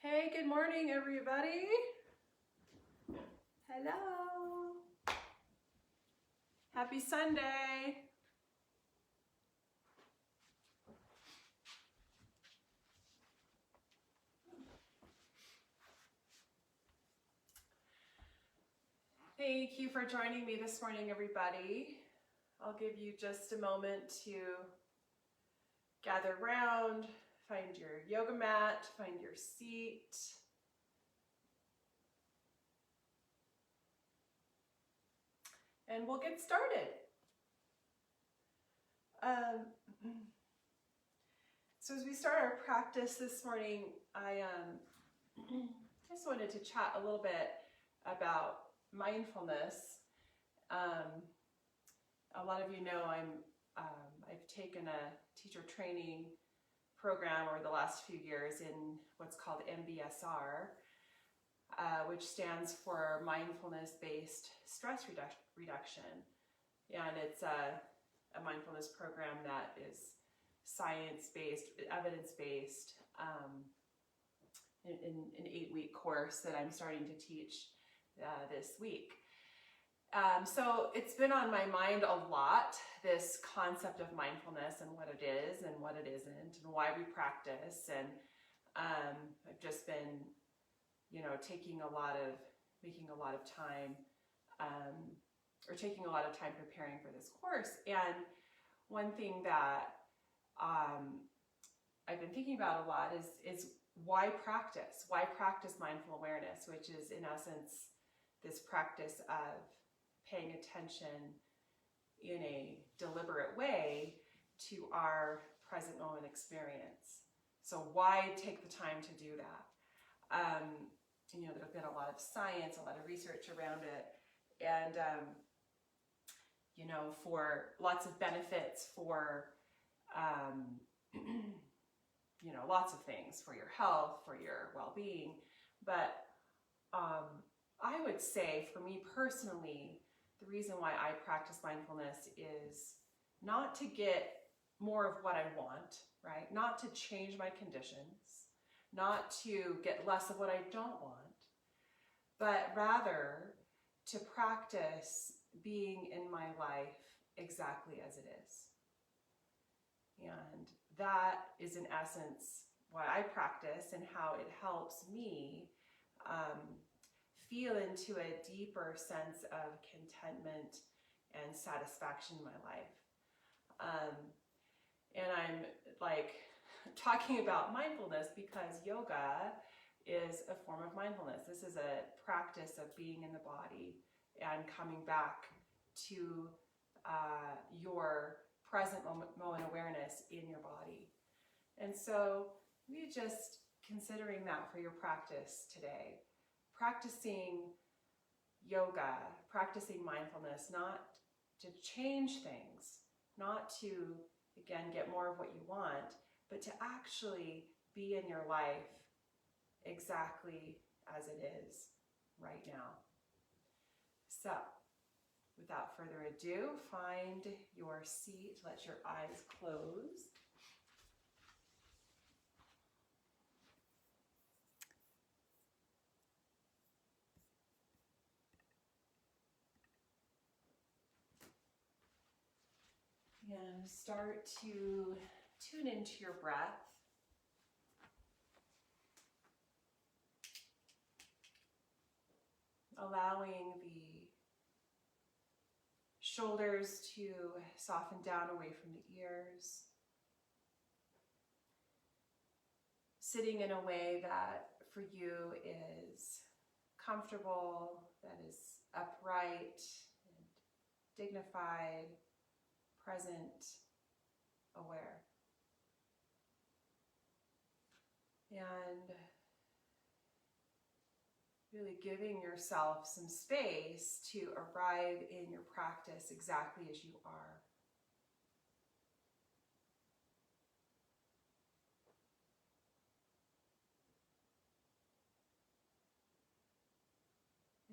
Hey, good morning, everybody. Hello. Happy Sunday. Thank you for joining me this morning, everybody. I'll give you just a moment to gather around, find your yoga mat, find your seat. And we'll get started. So as we start our practice this morning, I just wanted to chat a little bit about mindfulness. A lot of you know I've taken a teacher training program over the last few years in what's called MBSR, which stands for mindfulness-based stress reduction. And it's a mindfulness program that is science-based, evidence-based, in an 8-week course that I'm starting to teach this week. So it's been on my mind a lot, this concept of mindfulness and what it is and what it isn't and why we practice. And I've just been, making a lot of time, taking a lot of time preparing for this course. And one thing that I've been thinking about a lot is why practice? Why practice mindful awareness, which is in essence this practice of paying attention in a deliberate way to our present moment experience. So why take the time to do that? There's been a lot of science, a lot of research around it, and for lots of benefits for lots of things for your health, for your well-being. But I would say for me personally, the reason why I practice mindfulness is not to get more of what I want, right? Not to change my conditions, not to get less of what I don't want, but rather to practice being in my life exactly as it is. And that is in essence why I practice and how it helps me feel into a deeper sense of contentment and satisfaction in my life. And I'm talking about mindfulness because yoga is a form of mindfulness. This is a practice of being in the body and coming back to your present moment awareness in your body. And so we just considering that for your practice today. Practicing yoga, practicing mindfulness, not to change things, not to, again, get more of what you want, but to actually be in your life exactly as it is right now. So, without further ado, find your seat, let your eyes close. And start to tune into your breath. Allowing the shoulders to soften down away from the ears. Sitting in a way that for you is comfortable, that is upright and dignified, present, aware. And really giving yourself some space to arrive in your practice exactly as you are.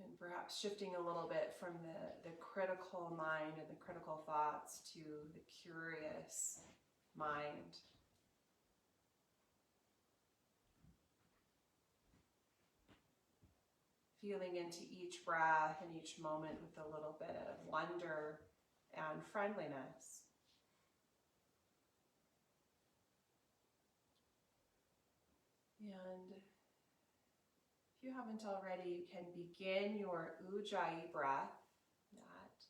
And perhaps shifting a little bit from the critical mind and the critical thoughts to the curious mind. feeling into each breath and each moment with a little bit of wonder and friendliness. And if you haven't already, you can begin your Ujjayi breath, that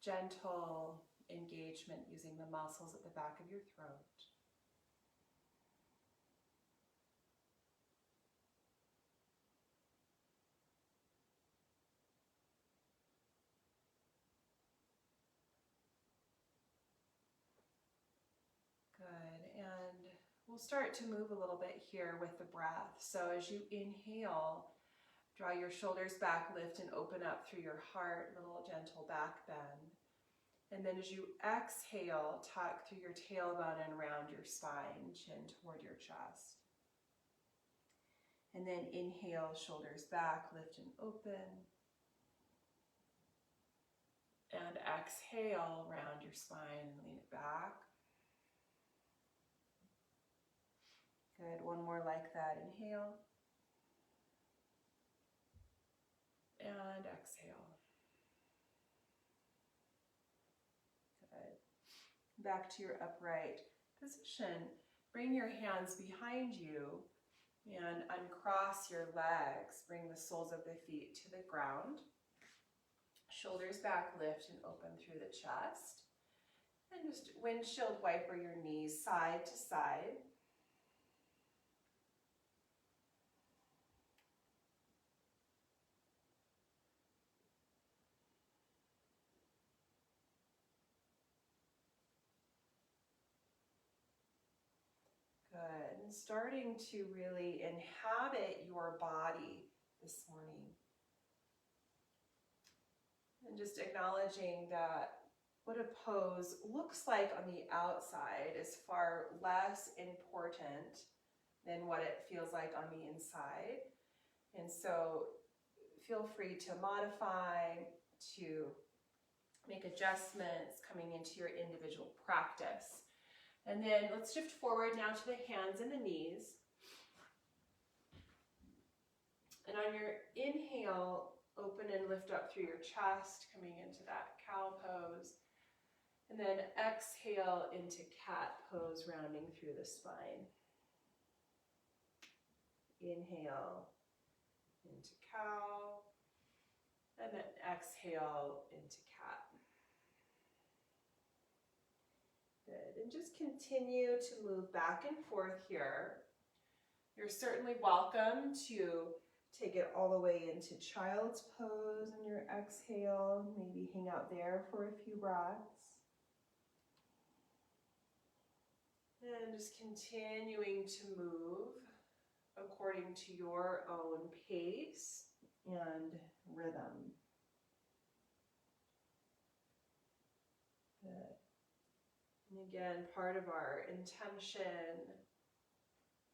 gentle engagement using the muscles at the back of your throat. Good, and we'll start to move a little bit here with the breath. So as you inhale, draw your shoulders back, lift and open up through your heart, little gentle back bend. And then as you exhale, tuck through your tailbone and around your spine, chin toward your chest. And then inhale, shoulders back, lift and open. And exhale, round your spine and lean it back. Good, one more like that. Inhale. And exhale. Good. Back to your upright position. Bring your hands behind you and uncross your legs. Bring the soles of the feet to the ground. Shoulders back, lift and open through the chest. And just windshield wiper your knees side to side. Good, and starting to really inhabit your body this morning. And just acknowledging that what a pose looks like on the outside is far less important than what it feels like on the inside. And so feel free to modify, to make adjustments coming into your individual practice. And then let's shift forward now to the hands and the knees. And on your inhale, open and lift up through your chest, coming into that cow pose. And then exhale into cat pose, rounding through the spine. Inhale into cow. And then exhale into cat. Good, and just continue to move back and forth here. You're certainly welcome to take it all the way into child's pose in your exhale. Maybe hang out there for a few breaths. And just continuing to move according to your own pace and rhythm. Good. And again, part of our intention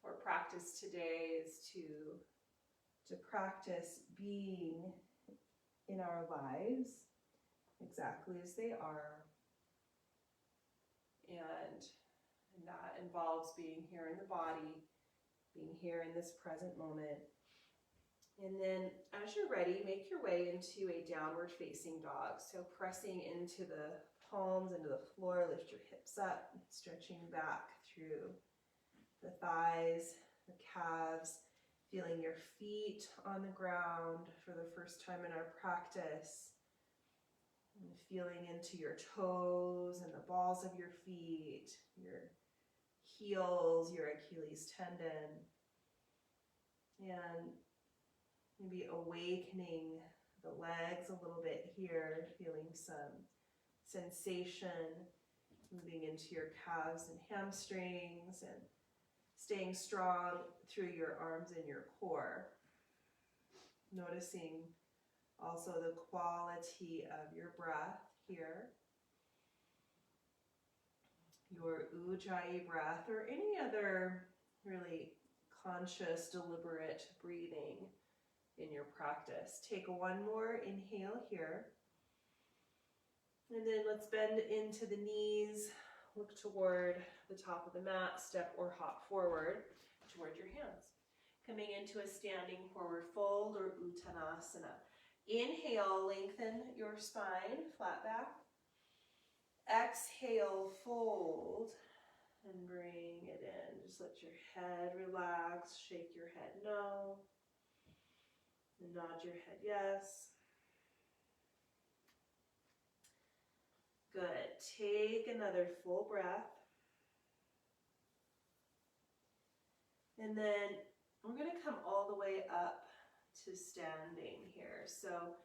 for practice today is to practice being in our lives exactly as they are. And that involves being here in the body, being here in this present moment. And then as you're ready, make your way into a downward facing dog. So pressing into the palms, into the floor, lift your hips up, stretching back through the thighs, the calves, feeling your feet on the ground for the first time in our practice, and feeling into your toes and the balls of your feet, your heels, your Achilles tendon, and maybe awakening the legs a little bit here, feeling some sensation moving into your calves and hamstrings, and staying strong through your arms and your core. Noticing also the quality of your breath here, your Ujjayi breath, or any other really conscious, deliberate breathing in your practice. Take one more inhale here. And then let's bend into the knees, look toward the top of the mat, step or hop forward toward your hands. Coming into a standing forward fold or Uttanasana. Inhale, lengthen your spine, flat back. Exhale, fold, and bring it in. Just let your head relax, shake your head no, nod your head yes. Good. Take another full breath. And then we're going to come all the way up to standing here. So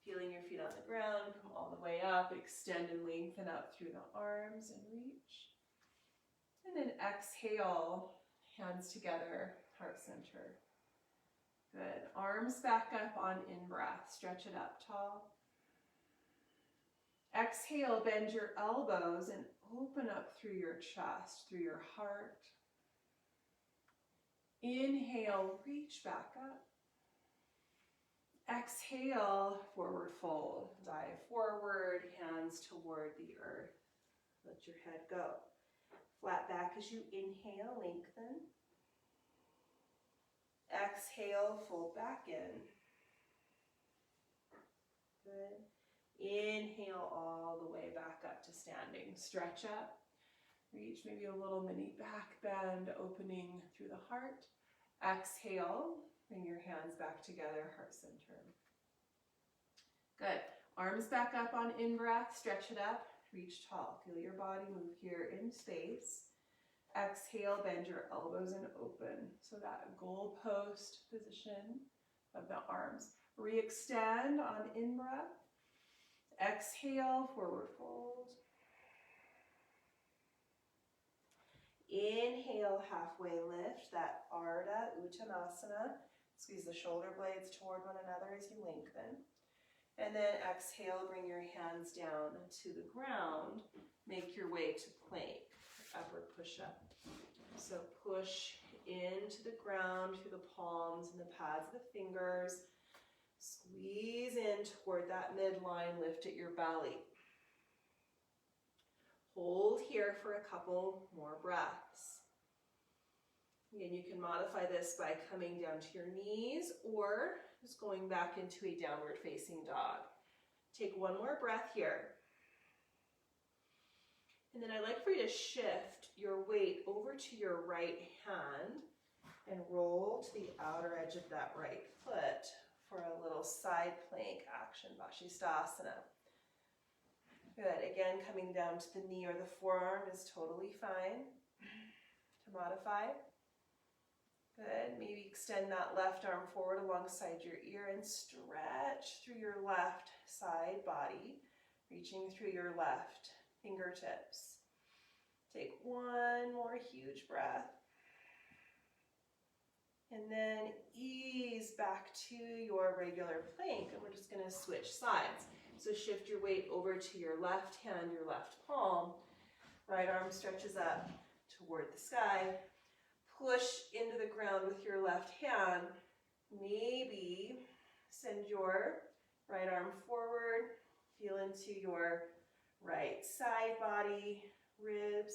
feeling your feet on the ground, come all the way up, extend and lengthen up through the arms and reach. And then exhale, hands together, heart center. Good. Arms back up on in-breath. Stretch it up tall. Exhale, bend your elbows and open up through your chest, through your heart. Inhale, reach back up. Exhale, forward fold. Dive forward, hands toward the earth. Let your head go. Flat back as you inhale, lengthen. Exhale, fold back in. Good. Inhale all the way back up to standing. Stretch up. Reach maybe a little mini back bend, opening through the heart. Exhale, bring your hands back together, heart center. Good. Arms back up on in-breath, stretch it up, reach tall. Feel your body move here in space. Exhale, bend your elbows and open. So that goalpost position of the arms. Re-extend on in-breath. Exhale, forward fold. Inhale, halfway lift, that Ardha Uttanasana. Squeeze the shoulder blades toward one another as you lengthen. And then exhale, bring your hands down to the ground. Make your way to plank, upward push-up. So push into the ground through the palms and the pads of the fingers. Squeeze in toward that midline, lift at your belly. Hold here for a couple more breaths. Again, you can modify this by coming down to your knees or just going back into a downward facing dog. Take one more breath here. And then I'd like for you to shift your weight over to your right hand and roll to the outer edge of that right foot for a little side plank action, Vashisthasana. Good. Again, coming down to the knee or the forearm is totally fine to modify. Good. Maybe extend that left arm forward alongside your ear and stretch through your left side body, reaching through your left fingertips. Take one more huge breath. And then ease back to your regular plank, and we're just going to switch sides. So shift your weight over to your left hand, your left palm. Right arm stretches up toward the sky. Push into the ground with your left hand. Maybe send your right arm forward. Feel into your right side body, ribs,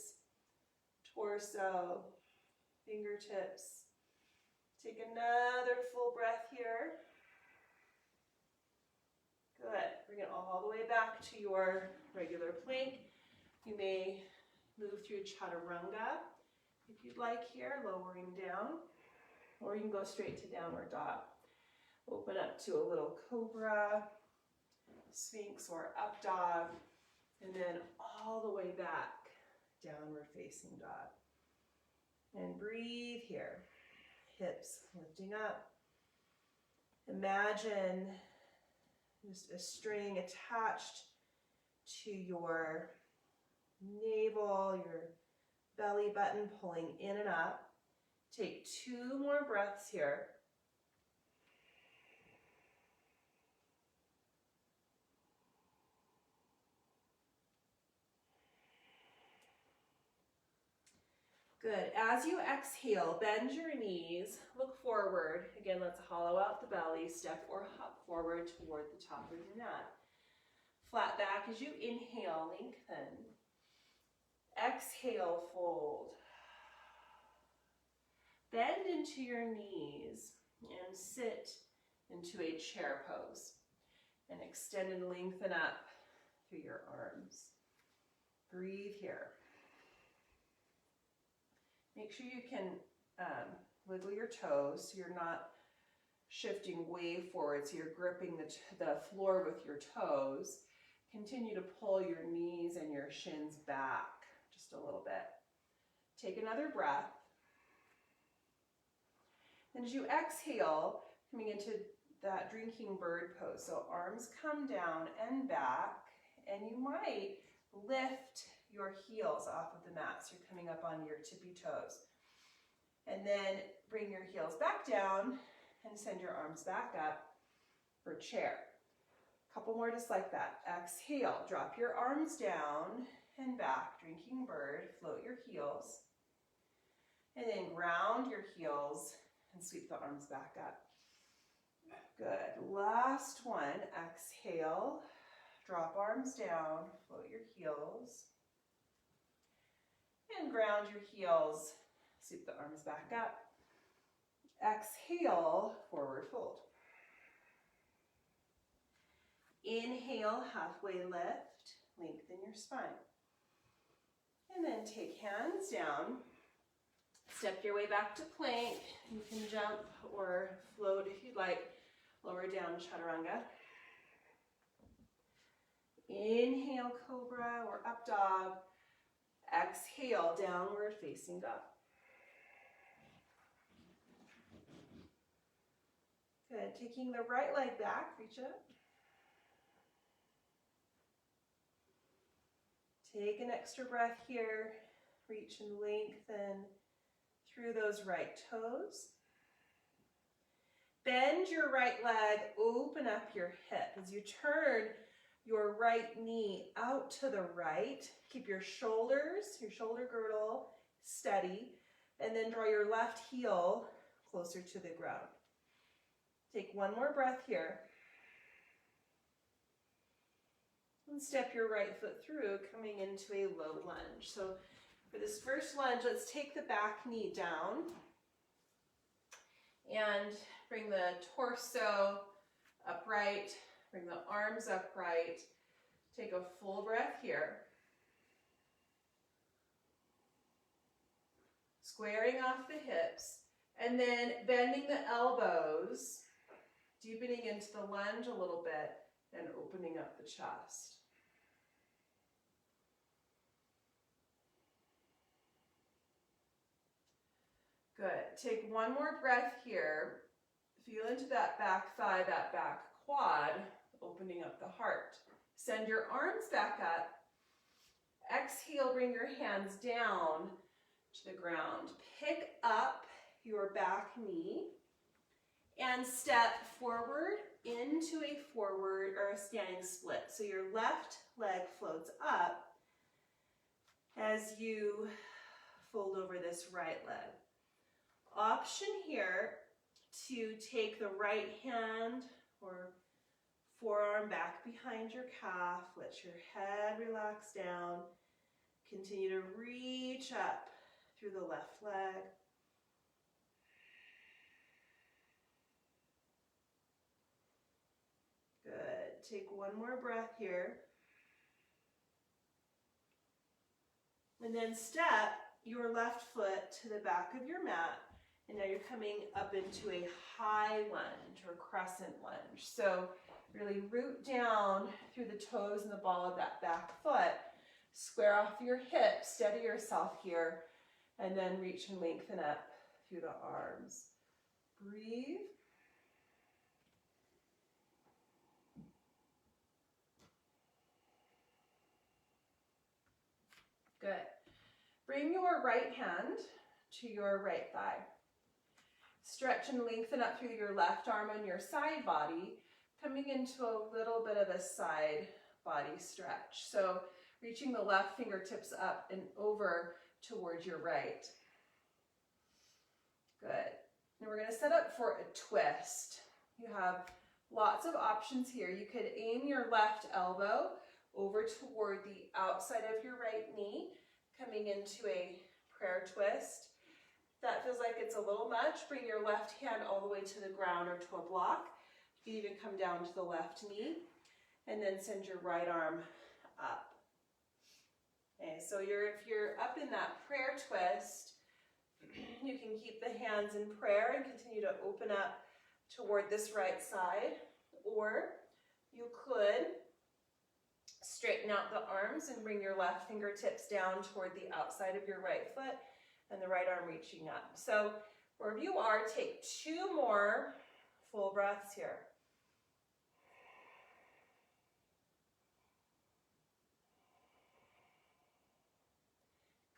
torso, fingertips. Take another full breath here. Good. Bring it all the way back to your regular plank. You may move through chaturanga if you'd like here, lowering down, or you can go straight to downward dog. Open up to a little cobra, sphinx or up dog, and then all the way back, downward facing dog. And breathe here. Hips lifting up. Imagine just a string attached to your navel, your belly button pulling in and up. Take two more breaths here. Good. As you exhale, bend your knees, look forward. Again, let's hollow out the belly, step or hop forward toward the top of your mat. Flat back as you inhale, lengthen. Exhale, fold. Bend into your knees and sit into a chair pose. And extend and lengthen up through your arms. Breathe here. Make sure you can wiggle your toes so you're not shifting way forward, so you're gripping the floor with your toes. Continue to pull your knees and your shins back just a little bit. Take another breath. And as you exhale, coming into that drinking bird pose. So arms come down and back, and you might lift your heels off of the mat. So you're coming up on your tippy toes. And then bring your heels back down and send your arms back up for chair. A couple more just like that. Exhale, drop your arms down and back, drinking bird, float your heels. And then ground your heels and sweep the arms back up. Good. Last one. Exhale. Drop arms down. Float your heels. And ground your heels. Sweep the arms back up. Exhale. Forward fold. Inhale. Halfway lift. Lengthen your spine. And then take hands down. Step your way back to plank. You can jump or float if you'd like. Lower down chaturanga. Inhale, cobra or up dog. Exhale, downward facing dog. Good. Taking the right leg back, reach up. Take an extra breath here. Reach and lengthen through those right toes. Bend your right leg, open up your hip. As you turn your right knee out to the right, keep your shoulders, your shoulder girdle steady, and then draw your left heel closer to the ground. Take one more breath here. And step your right foot through, coming into a low lunge. So for this first lunge, let's take the back knee down and bring the torso upright, bring the arms upright. Take a full breath here. Squaring off the hips, and then bending the elbows, deepening into the lunge a little bit, and opening up the chest. Good. Take one more breath here. Feel into that back thigh, that back quad, opening up the heart. Send your arms back up. Exhale, bring your hands down to the ground. Pick up your back knee and step forward into a forward or a standing split. So your left leg floats up as you fold over this right leg. Option here to take the right hand or forearm back behind your calf. Let your head relax down. Continue to reach up through the left leg. Good. Take one more breath here. And then step your left foot to the back of your mat. And now you're coming up into a high lunge or crescent lunge. So really root down through the toes and the ball of that back foot. Square off your hips, steady yourself here, and then reach and lengthen up through the arms. Breathe. Good. Bring your right hand to your right thigh. Stretch and lengthen up through your left arm on your side body, coming into a little bit of a side body stretch. So reaching the left fingertips up and over towards your right. Good. Now we're going to set up for a twist. You have lots of options here. You could aim your left elbow over toward the outside of your right knee, coming into a prayer twist. That feels like like it's a little much, bring your left hand all the way to the ground or to a block. You can even come down to the left knee and then send your right arm up. Okay, so if you're up in that prayer twist, you can keep the hands in prayer and continue to open up toward this right side, or you could straighten out the arms and bring your left fingertips down toward the outside of your right foot and the right arm reaching up. So wherever you are, take 2 more full breaths here.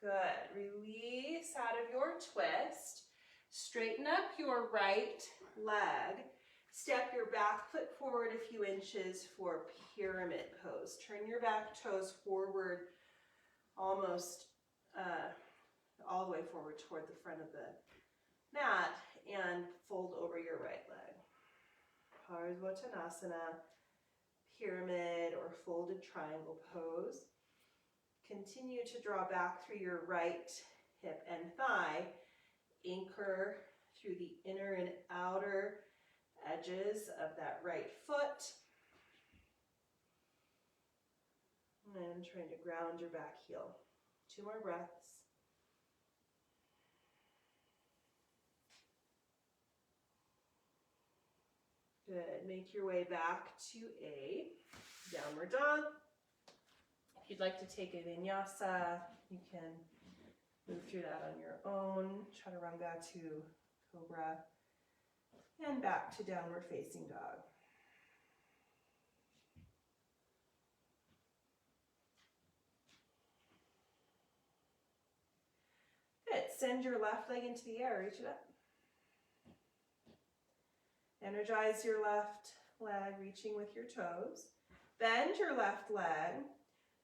Good. Release out of your twist. Straighten up your right leg. Step your back foot forward a few inches for pyramid pose. Turn your back toes forward almost all the way forward toward the front of the mat and fold over your right leg. Badakanasana, pyramid or folded triangle pose. Continue to draw back through your right hip and thigh. Anchor through the inner and outer edges of that right foot. And trying to ground your back heel. 2 more breaths. Good. Make your way back to a downward dog. If you'd like to take a vinyasa, you can move through that on your own. Chaturanga to cobra. And back to downward facing dog. Good. Send your left leg into the air. Reach it up. Energize your left leg, reaching with your toes. Bend your left leg.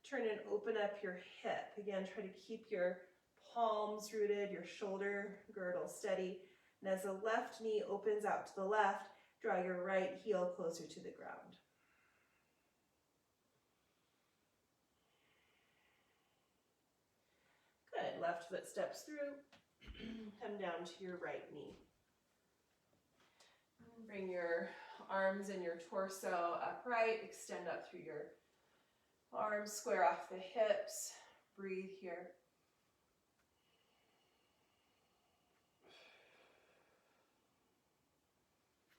Turn and open up your hip. Again, try to keep your palms rooted, your shoulder girdle steady. And as the left knee opens out to the left, draw your right heel closer to the ground. Good. Left foot steps through. Come down to your right knee. Bring your arms and your torso upright. Extend up through your arms. Square off the hips. Breathe here.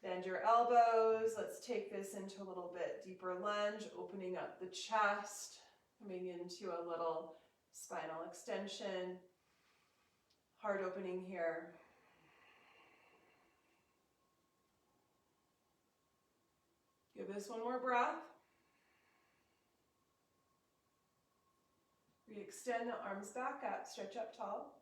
Bend your elbows. Let's take this into a little bit deeper lunge, opening up the chest, coming into a little spinal extension. Heart opening here. Give this one more breath. Re-extend the arms back up, stretch up tall.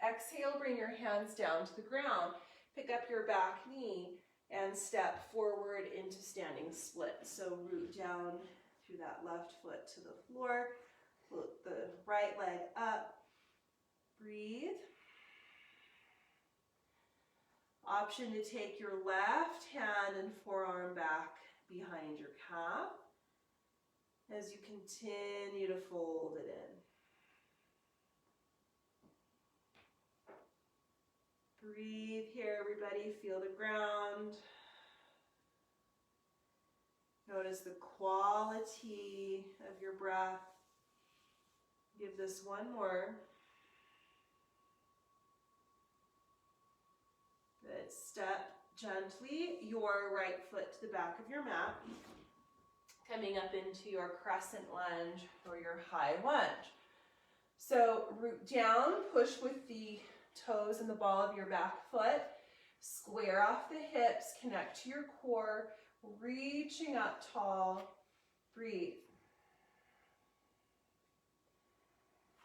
Exhale, bring your hands down to the ground. Pick up your back knee and step forward into standing split. So root down through that left foot to the floor. Float the right leg up. Breathe. Option to take your left hand and forearm back behind your calf as you continue to fold it in. Breathe here, everybody. Feel the ground. Notice the quality of your breath. Give this one more. Good. Step gently your right foot to the back of your mat, coming up into your crescent lunge or your high lunge. So root down, push with the toes and the ball of your back foot, square off the hips, connect to your core, reaching up tall. Breathe.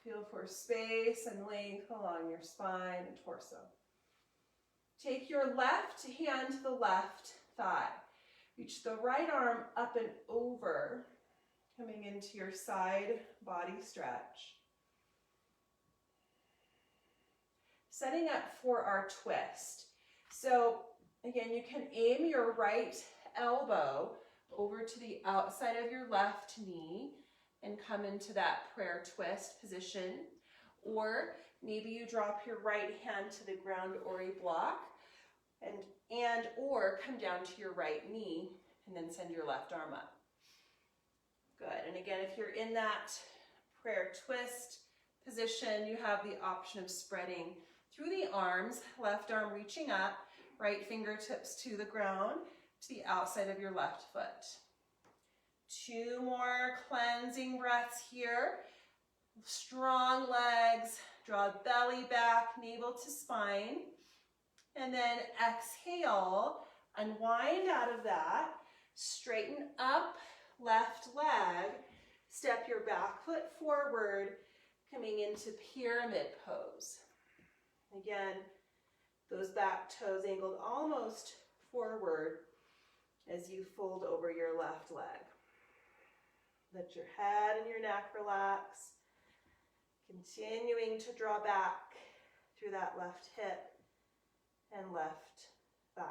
Feel for space and length along your spine and torso. Take your left hand to the left thigh. Reach the right arm up and over, coming into your side body stretch. Setting up for our twist. So again, you can aim your right elbow over to the outside of your left knee and come into that prayer twist position. Or maybe you drop your right hand to the ground or a block and or come down to your right knee and then send your left arm up. Good. And again, if you're in that prayer twist position, you have the option of spreading through the arms, left arm reaching up, right fingertips to the ground, to the outside of your left foot. 2 more cleansing breaths here. Strong legs, draw belly back, navel to spine. And then exhale, unwind out of that, straighten up left leg, step your back foot forward, coming into pyramid pose. Again, those back toes angled almost forward as you fold over your left leg. Let your head and your neck relax, continuing to draw back through that left hip and left thigh.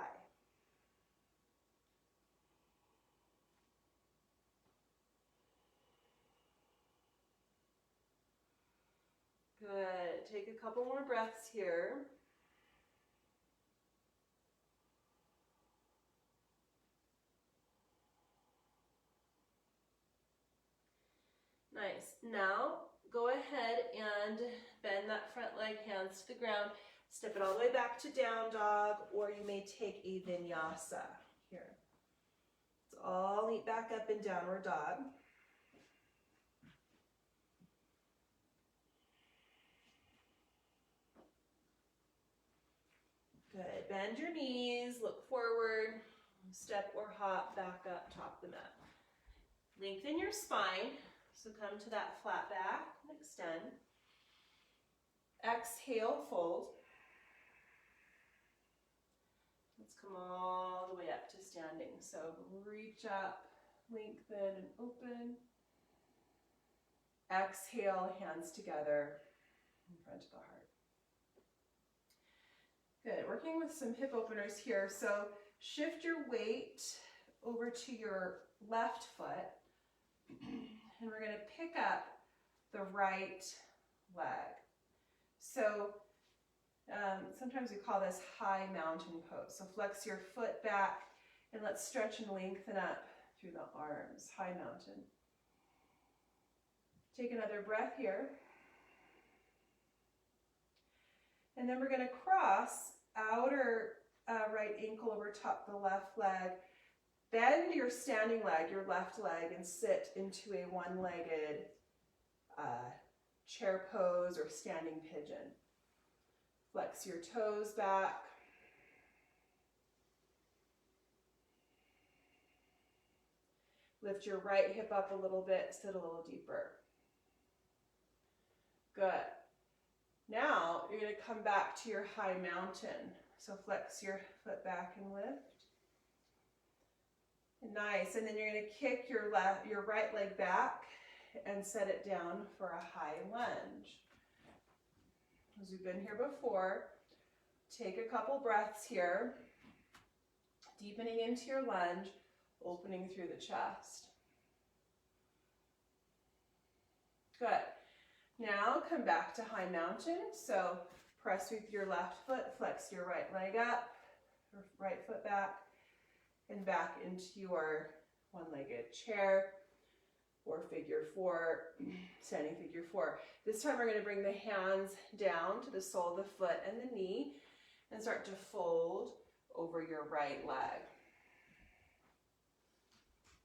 Good. Take a couple more breaths here. Nice. Now, go ahead and bend that front leg, hands to the ground. Step it all the way back to down dog, or you may take a vinyasa here. Let's all meet back up in downward dog. Good. Bend your knees, look forward, step or hop back up top of the mat. Lengthen your spine, so come to that flat back and extend. Exhale, fold. Let's come all the way up to standing. So reach up, lengthen and open. Exhale, hands together in front of the heart. Good, working with some hip openers here. So shift your weight over to your left foot, and we're gonna pick up the right leg. So sometimes we call this high mountain pose. So flex your foot back, and let's stretch and lengthen up through the arms, high mountain. Take another breath here. And then we're gonna cross outer right ankle over top the left leg. Bend your standing leg, your left leg, and sit into a one-legged chair pose or standing pigeon. Flex your toes back. Lift your right hip up a little bit, sit a little deeper. Good. Now, you're going to come back to your high mountain. So flex your foot back and lift. Nice. And then you're going to kick your right leg back and set it down for a high lunge. As we've been here before, take a couple breaths here, deepening into your lunge, opening through the chest. Good. Now come back to high mountain. So press with your left foot, flex your right leg up, or right foot back, and back into your one-legged chair or figure four, standing figure four. This time we're going to bring the hands down to the sole of the foot and the knee and start to fold over your right leg.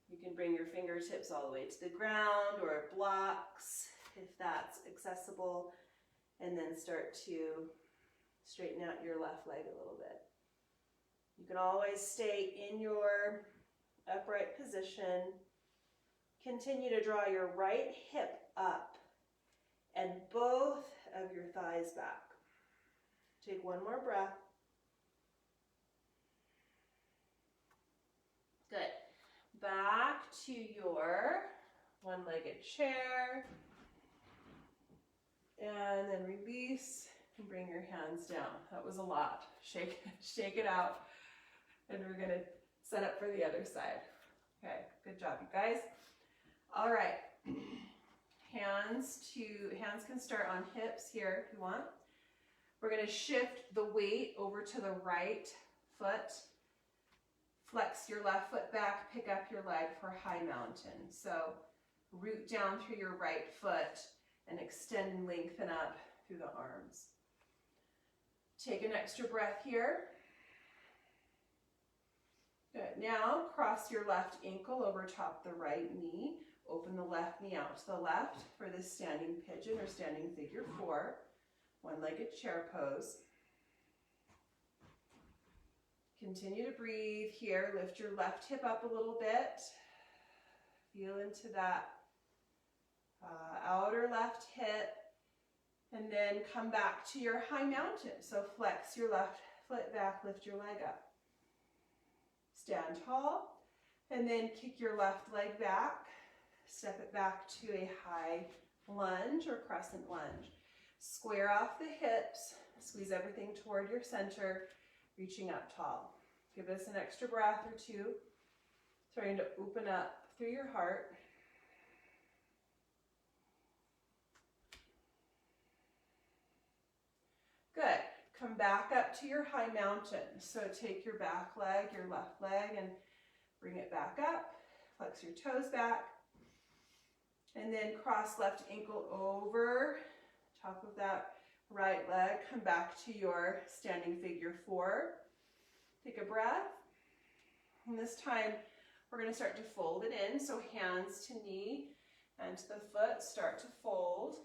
You can bring your fingertips all the way to the ground or blocks if that's accessible, and then start to straighten out your left leg a little bit. You can always stay in your upright position. Continue to draw your right hip up and both of your thighs back. Take one more breath. Good. Back to your one-legged chair. And then release and bring your hands down. That was a lot. Shake it out. And we're going to set up for the other side. Okay, good job, you guys. All right. Hands can start on hips here if you want. We're going to shift the weight over to the right foot. Flex your left foot back, pick up your leg for high mountain. So root down through your right foot and extend and lengthen up through the arms. Take an extra breath here. Good. Now cross your left ankle over top the right knee. Open the left knee out to the left for this standing pigeon or standing figure 4. One-legged chair pose. Continue to breathe here. Lift your left hip up a little bit. Feel into that outer left hip. And then come back to your high mountain. So flex your left foot back, lift your leg up. Stand tall. And then kick your left leg back. Step it back to a high lunge or crescent lunge. Square off the hips. Squeeze everything toward your center. Reaching up tall. Give this an extra breath or two. Starting to open up through your heart. Good. Come back up to your high mountain. So take your back leg, your left leg, and bring it back up. Flex your toes back. And then cross left ankle over top of that right leg. Come back to your standing figure 4. Take a breath. And this time we're going to start to fold it in. So hands to knee and to the foot start to fold.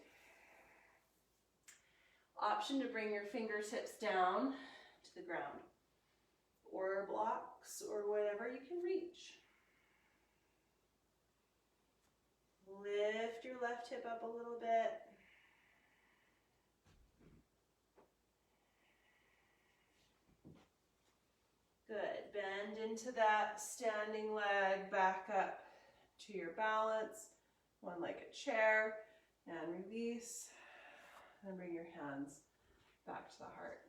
Option to bring your fingertips down to the ground or blocks or whatever you can reach. Lift your left hip up a little bit. Good. Bend into that standing leg, back up to your balance, one-legged chair, and release. And bring your hands back to the heart.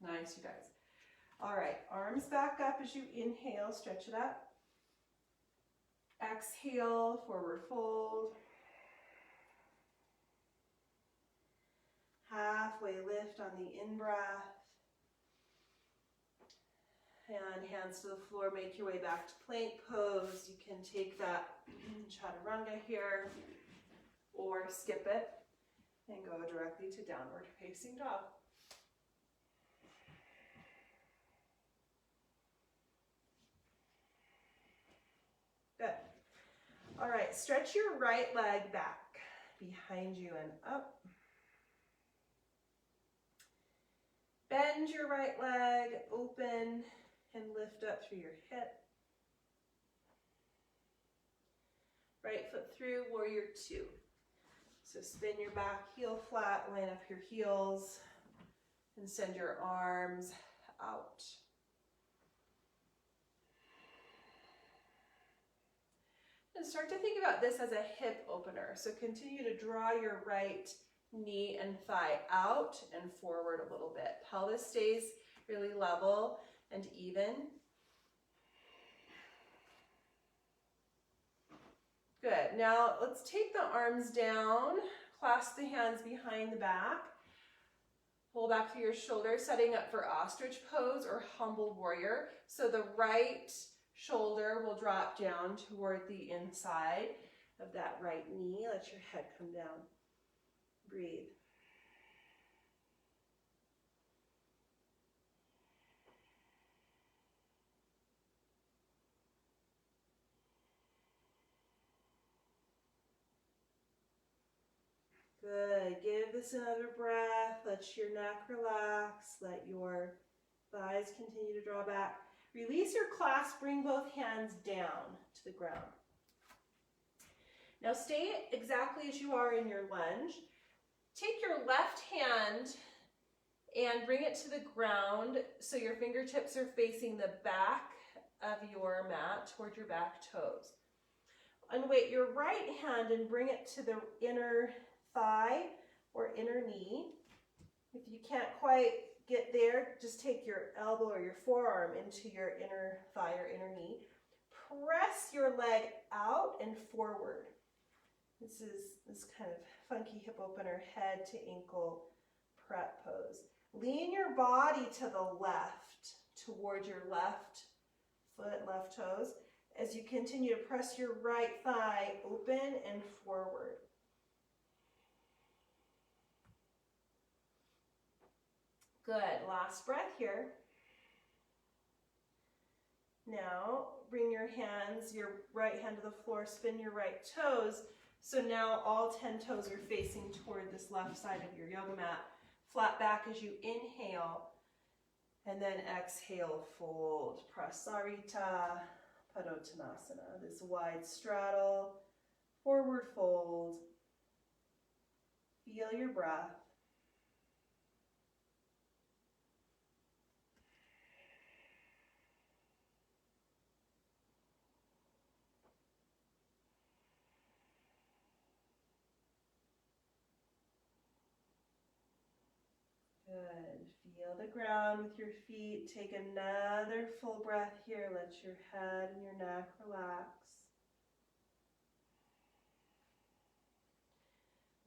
Nice, you guys. All right, arms back up as you inhale, stretch it up. Exhale, forward fold. Halfway lift on the in-breath. And hands to the floor, make your way back to plank pose. You can take that chaturanga here or skip it and go directly to downward facing dog. Good. All right, stretch your right leg back behind you and up. Bend your right leg, open and lift up through your hip. Right foot through, warrior 2. So spin your back heel flat, line up your heels, and send your arms out. And start to think about this as a hip opener. So continue to draw your right knee and thigh out and forward a little bit. Pelvis stays really level and even. Good. Now let's take the arms down, clasp the hands behind the back, pull back through your shoulders, setting up for ostrich pose or humble warrior. So the right shoulder will drop down toward the inside of that right knee. Let your head come down. Breathe. Good. Give this another breath. Let your neck relax. Let your thighs continue to draw back. Release your clasp. Bring both hands down to the ground. Now stay exactly as you are in your lunge. Take your left hand and bring it to the ground so your fingertips are facing the back of your mat toward your back toes. Unweight your right hand and bring it to the inner thigh or inner knee. If you can't quite get there, just take your elbow or your forearm into your inner thigh or inner knee. Press your leg out and forward. This is this kind of funky hip opener, head to ankle prep pose. Lean your body to the left, toward your left foot, left toes, as you continue to press your right thigh open and forward. Good, last breath here. Now, bring your hands, your right hand to the floor, spin your right toes. So now all 10 toes are facing toward this left side of your yoga mat. Flat back as you inhale, and then exhale, fold. Prasarita Padottanasana, this wide straddle, forward fold. Feel your breath. Good. Feel the ground with your feet. Take another full breath here. Let your head and your neck relax.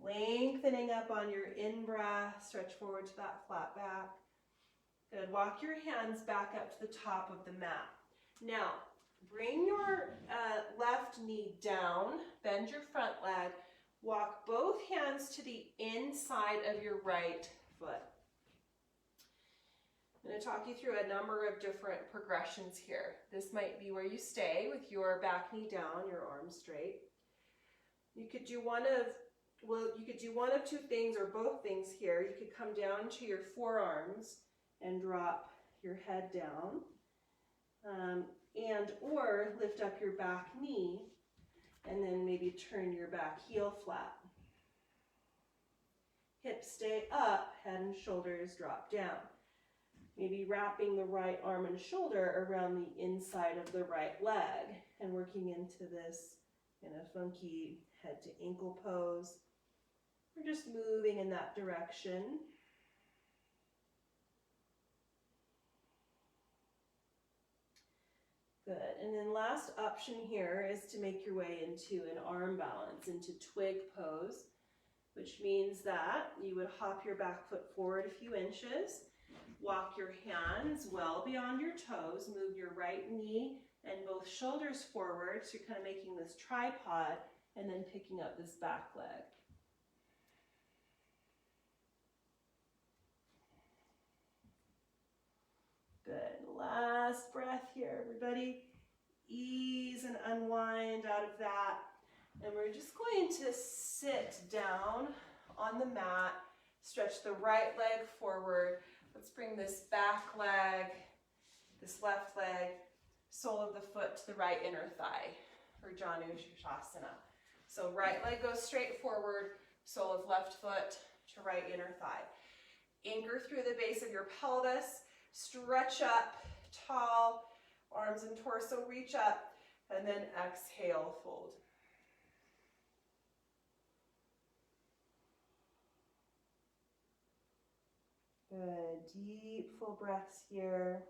Lengthening up on your in-breath. Stretch forward to that flat back. Good. Walk your hands back up to the top of the mat. Now, bring your left knee down. Bend your front leg. Walk both hands to the inside of your right foot. I'm going to talk you through a number of different progressions here. This might be where you stay with your back knee down, your arms straight. You could do one of two things or both things here. You could come down to your forearms and drop your head down, and or lift up your back knee and then maybe turn your back heel flat. Hips stay up, head and shoulders drop down. Maybe wrapping the right arm and shoulder around the inside of the right leg and working into this kind of funky head to ankle pose. We're just moving in that direction. Good. And then last option here is to make your way into an arm balance, into twig pose, which means that you would hop your back foot forward a few inches. Walk your hands well beyond your toes. Move your right knee and both shoulders forward. So you're kind of making this tripod and then picking up this back leg. Good. Last breath here, everybody. Ease and unwind out of that. And we're just going to sit down on the mat. Stretch the right leg forward. Let's bring this back leg, this left leg, sole of the foot to the right inner thigh for Janushasana. So right leg goes straight forward, sole of left foot to right inner thigh. Anchor through the base of your pelvis, stretch up tall, arms and torso reach up, and then exhale, fold. Good, deep, full breaths here.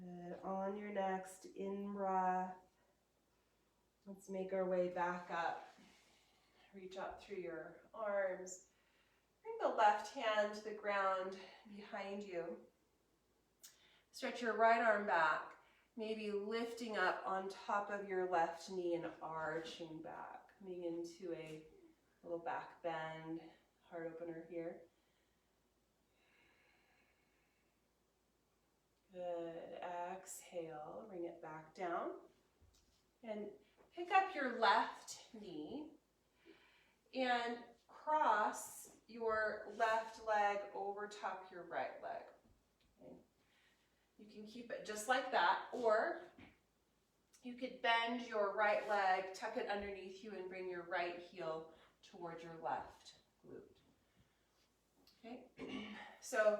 Good, on your next in-breath. Let's make our way back up. Reach up through your arms. Bring the left hand to the ground behind you. Stretch your right arm back, maybe lifting up on top of your left knee and arching back, coming into a little back bend, heart opener here. Good. Exhale, bring it back down. And pick up your left knee and cross your left leg over top your right leg. Okay. You can keep it just like that, or you could bend your right leg, tuck it underneath you, and bring your right heel toward your left glute. Okay, so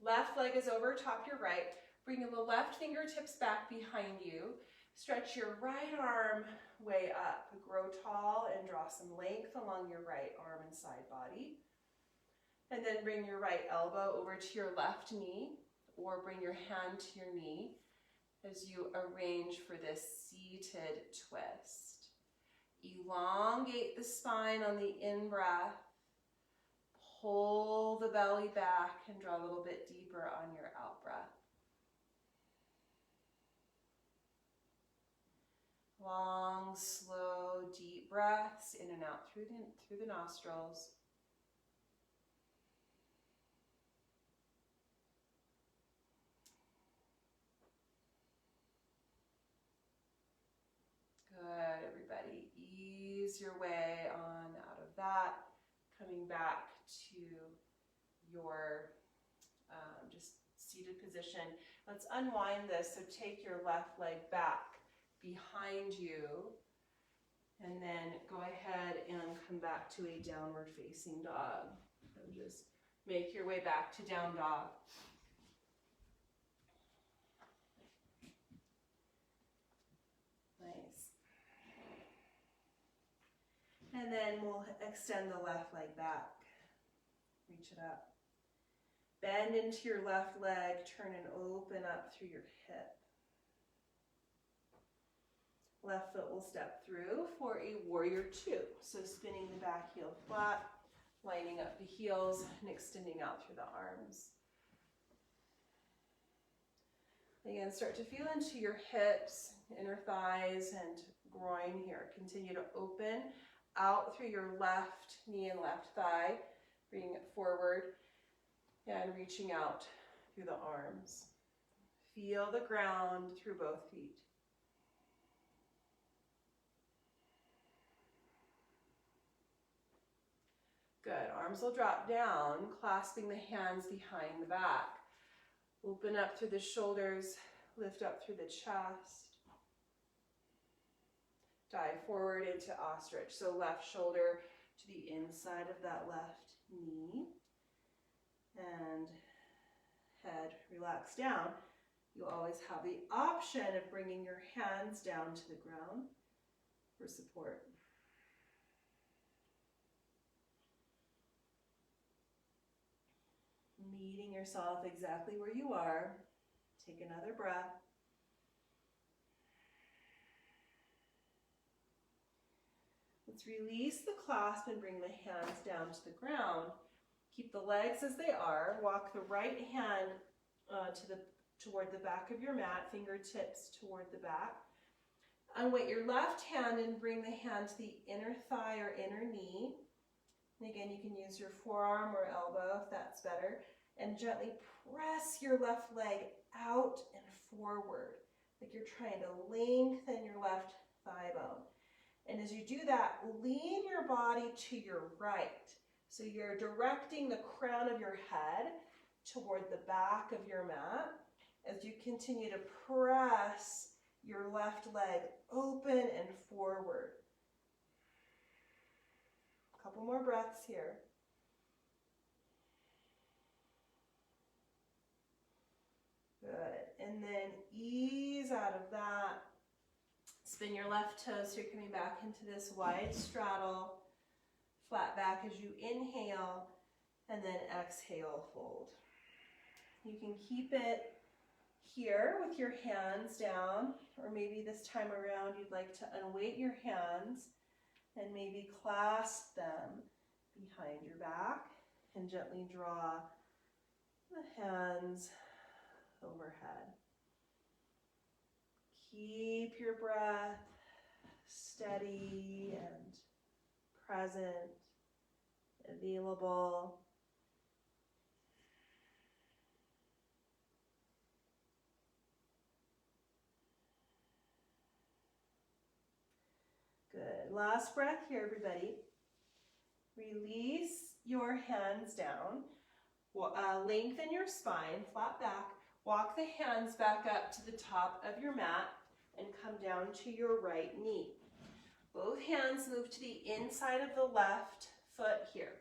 left leg is over top your right. Bring the left fingertips back behind you. Stretch your right arm way up. Grow tall and draw some length along your right arm and side body. And then bring your right elbow over to your left knee, or bring your hand to your knee as you arrange for this seated twist. Elongate the spine on the in-breath. Pull the belly back and draw a little bit deeper on your out-breath. Long, slow, deep breaths in and out through the nostrils. Good, everybody. Ease your way on out of that. Coming back to your just seated position. Let's unwind this. So take your left leg back behind you, and then go ahead and come back to a downward facing dog. So just make your way back to down dog. Nice. And then we'll extend the left leg back. Reach it up. Bend into your left leg, turn and open up through your hip. Left foot will step through for a warrior two. So spinning the back heel flat, lining up the heels and extending out through the arms. Again, start to feel into your hips, inner thighs, and groin here. Continue to open out through your left knee and left thigh, bringing it forward and reaching out through the arms. Feel the ground through both feet. Good. Arms will drop down, clasping the hands behind the back. Open up through the shoulders, lift up through the chest. Dive forward into ostrich. So left shoulder to the inside of that left knee. And head relax down. You always have the option of bringing your hands down to the ground for support. Meeting yourself exactly where you are. Take another breath. Let's release the clasp and bring the hands down to the ground. Keep the legs as they are. Walk the right hand toward the back of your mat, fingertips toward the back. Unweight your left hand and bring the hand to the inner thigh or inner knee. And again, you can use your forearm or elbow if that's better. And gently press your left leg out and forward, like you're trying to lengthen your left thigh bone. And as you do that, lean your body to your right. So you're directing the crown of your head toward the back of your mat as you continue to press your left leg open and forward. A couple more breaths here. Good. And then ease out of that. Spin your left toes so you're coming back into this wide straddle. Flat back as you inhale, and then exhale, fold. You can keep it here with your hands down, or maybe this time around you'd like to unweight your hands and maybe clasp them behind your back and gently draw the hands overhead. Keep your breath steady and present, available. Good. Last breath here, everybody. Release your hands down. Lengthen your spine, flat back. Walk the hands back up to the top of your mat and come down to your right knee. Both hands move to the inside of the left foot here.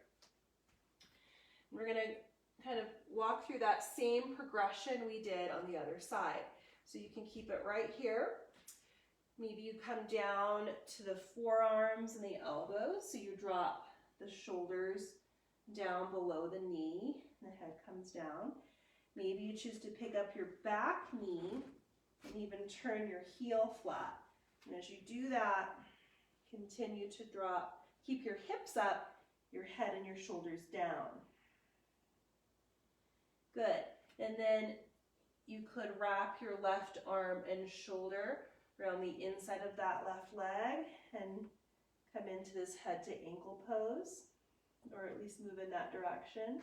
We're going to kind of walk through that same progression we did on the other side. So you can keep it right here. Maybe you come down to the forearms and the elbows, so you drop the shoulders down below the knee, the head comes down. Maybe you choose to pick up your back knee and even turn your heel flat. And as you do that, continue to drop, keep your hips up, your head and your shoulders down. Good. And then you could wrap your left arm and shoulder around the inside of that left leg and come into this head to ankle pose, or at least move in that direction.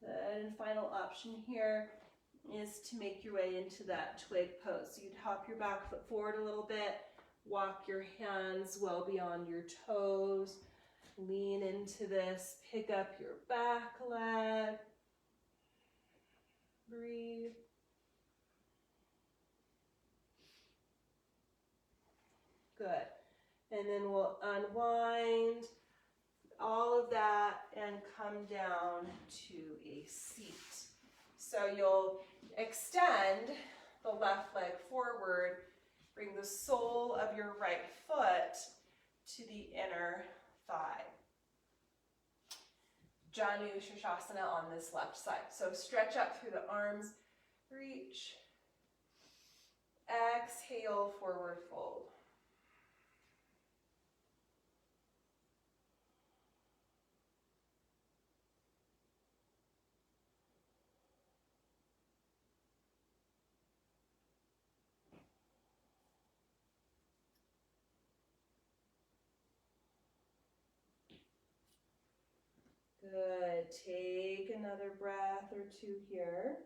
Good. And final option here is to make your way into that twig pose. So you'd hop your back foot forward a little bit, walk your hands well beyond your toes, lean into this, pick up your back leg, breathe. Good. And then we'll unwind all of that and come down to a seat. So you'll extend the left leg forward, bring the sole of your right foot to the inner thigh. Janu Shirshasana on this left side. So stretch up through the arms, reach, exhale, forward fold. Good. Take another breath or two here.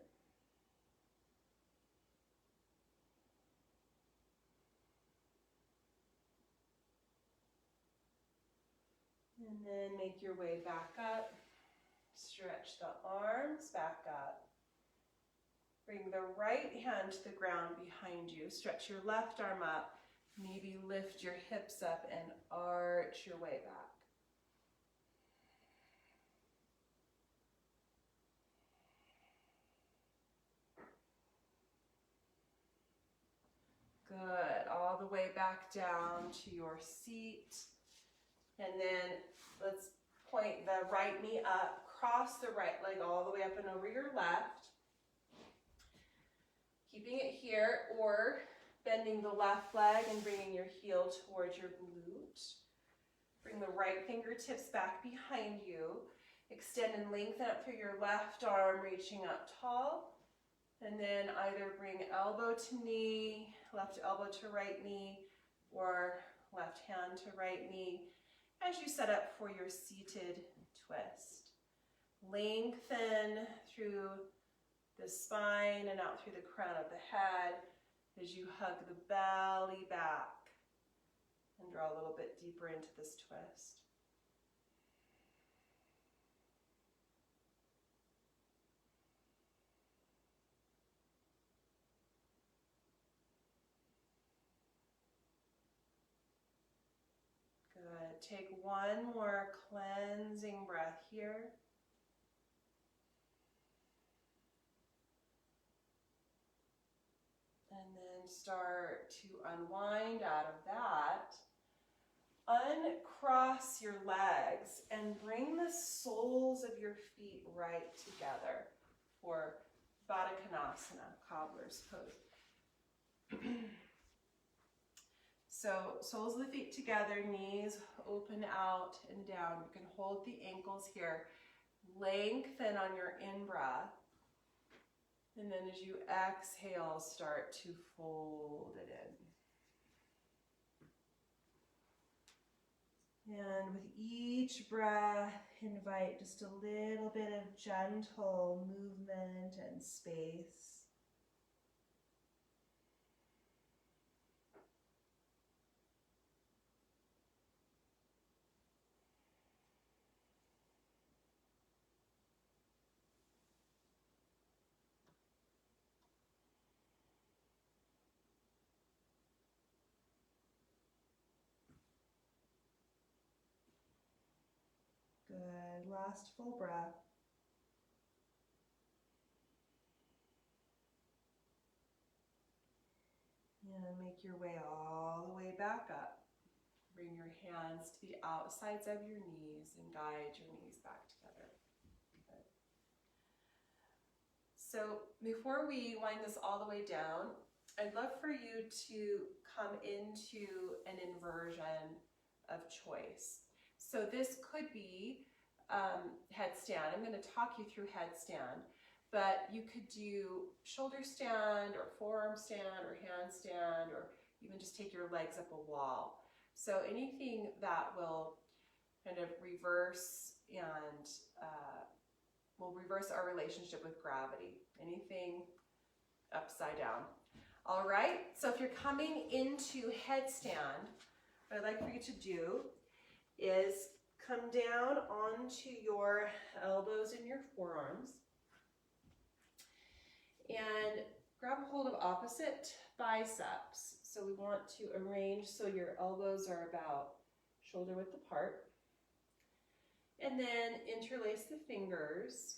And then make your way back up. Stretch the arms back up. Bring the right hand to the ground behind you. Stretch your left arm up. Maybe lift your hips up and arch your way back. Good. All the way back down to your seat. And then let's point the right knee up, cross the right leg all the way up and over your left. Keeping it here, or bending the left leg and bringing your heel towards your glute. Bring the right fingertips back behind you. Extend and lengthen up through your left arm, reaching up tall. And then either bring elbow to knee, left elbow to right knee, or left hand to right knee as you set up for your seated twist. Lengthen through the spine and out through the crown of the head as you hug the belly back and draw a little bit deeper into this twist. Good. Take one more cleansing breath here. And then start to unwind out of that. Uncross your legs and bring the soles of your feet right together for Badakanasana, Cobbler's pose. So soles of the feet together, knees open out and down. You can hold the ankles here. Lengthen on your in-breath. And then as you exhale, start to fold it in. And with each breath, invite just a little bit of gentle movement and space. Good. Last full breath. And make your way all the way back up. Bring your hands to the outsides of your knees and guide your knees back together. Good. So before we wind this all the way down, I'd love for you to come into an inversion of choice. So this could be headstand. I'm going to talk you through headstand, but you could do shoulder stand or forearm stand or handstand, or even just take your legs up a wall. So anything that will kind of reverse and will reverse our relationship with gravity. Anything upside down. All right, so if you're coming into headstand, what I'd like for you to do is come down onto your elbows and your forearms and grab a hold of opposite biceps. So we want to arrange so your elbows are about shoulder width apart. And then interlace the fingers,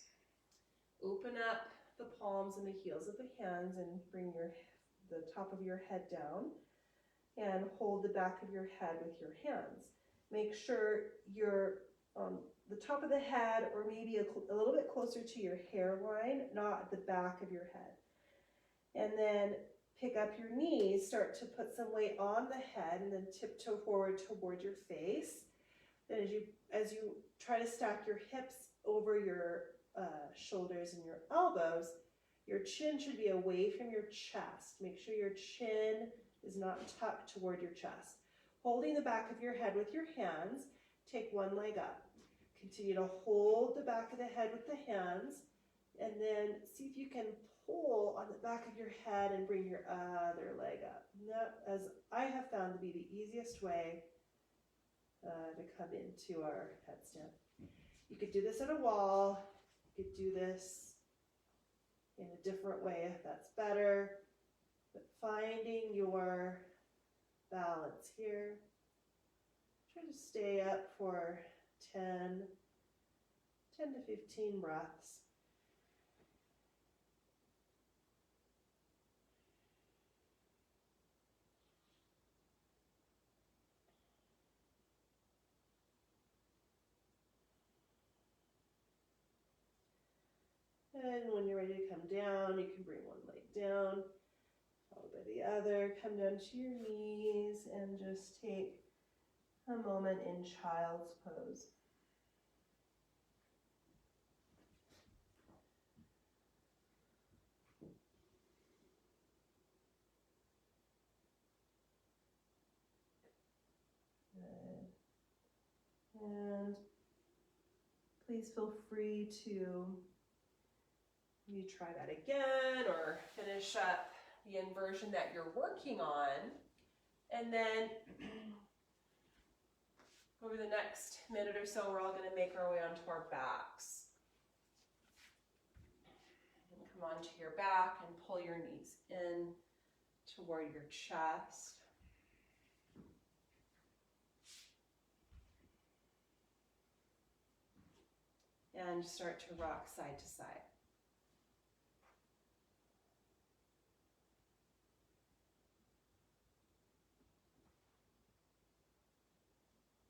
open up the palms and the heels of the hands and bring the top of your head down and hold the back of your head with your hands. Make sure you're on the top of the head or maybe a little bit closer to your hairline, not at the back of your head. And then pick up your knees, start to put some weight on the head and then tiptoe forward toward your face. Then as you try to stack your hips over your shoulders and your elbows, your chin should be away from your chest. Make sure your chin is not tucked toward your chest. Holding the back of your head with your hands, take one leg up. Continue to hold the back of the head with the hands, and then see if you can pull on the back of your head and bring your other leg up. And that, as I have found to be the easiest way to come into our headstand. You could do this at a wall. You could do this in a different way if that's better. But finding your balance here. Try to stay up for 10 to 15 breaths. And when you're ready to come down, you can bring one leg down, followed by the other. Come down to your knees and just take a moment in child's pose. Good. And please feel free to maybe try that again or finish up the inversion that you're working on. And then over the next minute or so, we're all going to make our way onto our backs. And come onto your back and pull your knees in toward your chest. And start to rock side to side.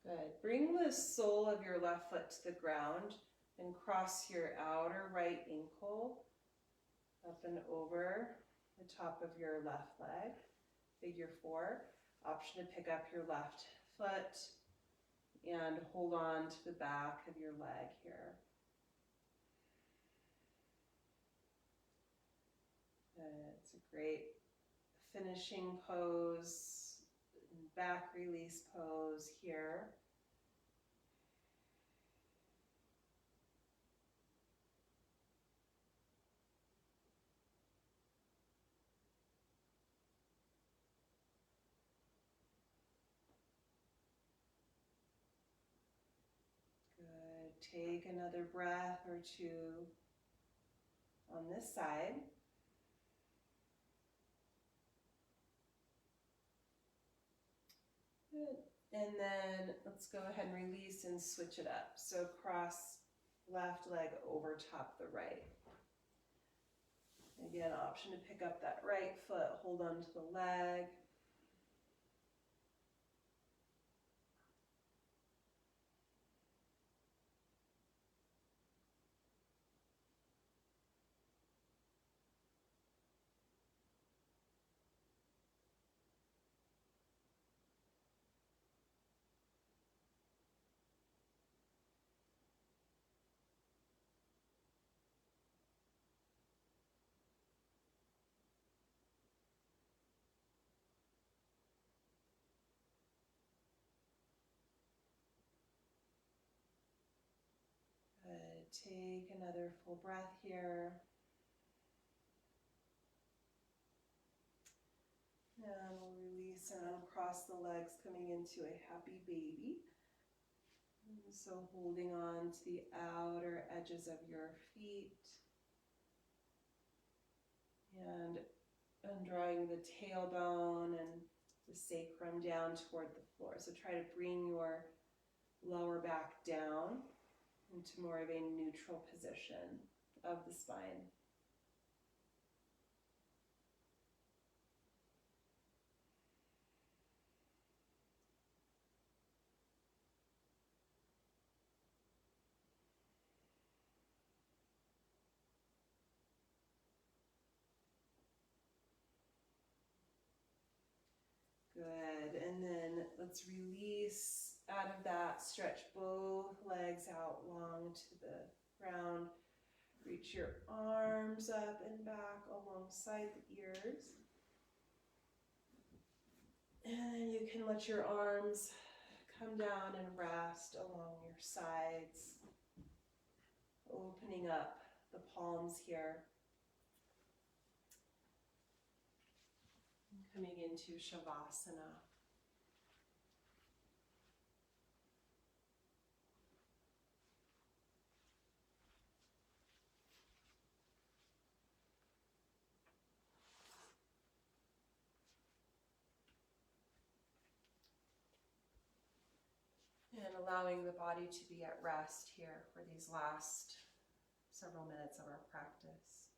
Good. Bring the sole of your left foot to the ground and cross your outer right ankle up and over the top of your left leg. Figure 4. Option to pick up your left foot and hold on to the back of your leg here. It's a great finishing pose, back release pose here. Good. Take another breath or two on this side. Good. And then let's go ahead and release and switch it up. So cross left leg over top the right. Again, option to pick up that right foot, hold on to the leg. Good. Take another full breath here. And we'll release and uncross the legs, coming into a happy baby. And so holding on to the outer edges of your feet. And drawing the tailbone and the sacrum down toward the floor. So try to bring your lower back down into more of a neutral position of the spine. Good, and then let's release out of that. Stretch both legs out long to the ground. Reach your arms up and back alongside the ears. And then you can let your arms come down and rest along your sides, opening up the palms here. Coming into Shavasana. And allowing the body to be at rest here for these last several minutes of our practice.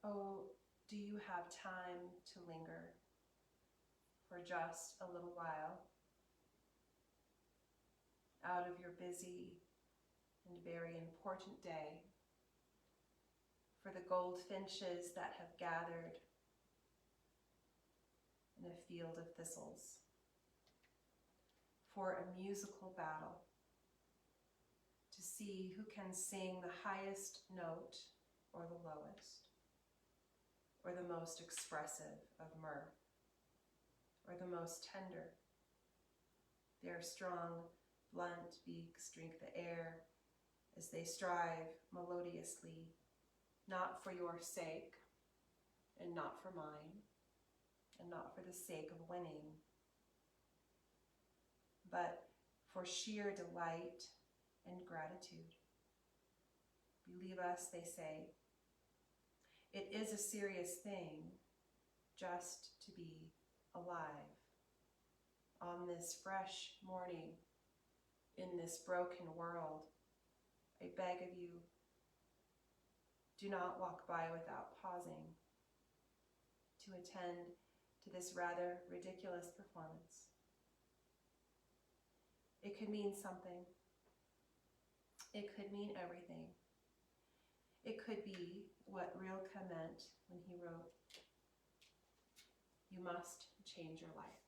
Oh, do you have time to linger for just a little while out of your busy and very important day, for the goldfinches that have gathered in a field of thistles, for a musical battle, to see who can sing the highest note or the lowest, or the most expressive of mirth, or the most tender. Their strong, blunt beaks drink the air as they strive melodiously, not for your sake and not for mine, and not for the sake of winning, but for sheer delight and gratitude. Believe us, they say. It is a serious thing just to be alive on this fresh morning in this broken world. I beg of you, do not walk by without pausing to attend to this rather ridiculous performance. It could mean something. It could mean everything. It could be what Rilke meant when he wrote, "You must change your life."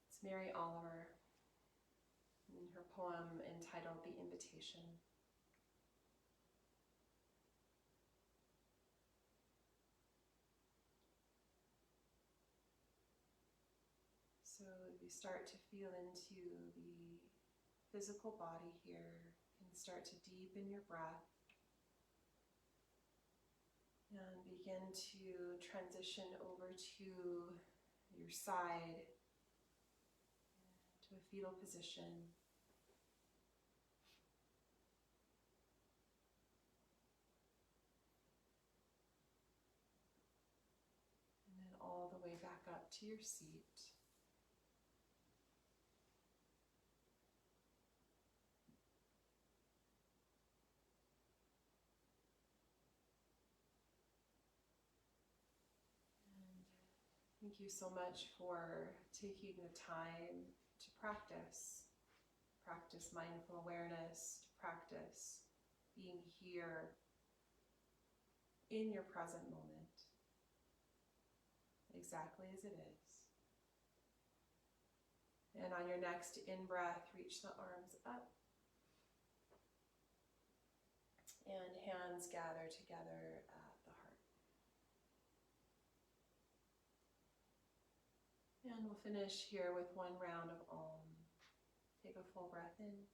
It's Mary Oliver in her poem entitled "The Invitation." So you start to feel into the physical body here and start to deepen your breath and begin to transition over to your side to a fetal position. And then all the way back up to your seat. Thank you so much for taking the time to practice mindful awareness, to practice being here in your present moment, exactly as it is. And on your next in-breath, reach the arms up and hands gather together at the heart. And we'll finish here with one round of Om. Take a full breath in.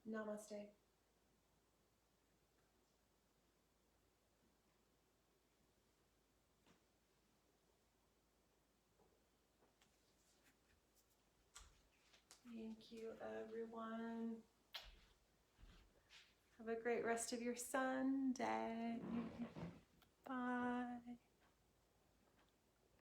Namaste. Thank you, everyone. Have a great rest of your Sunday. Bye.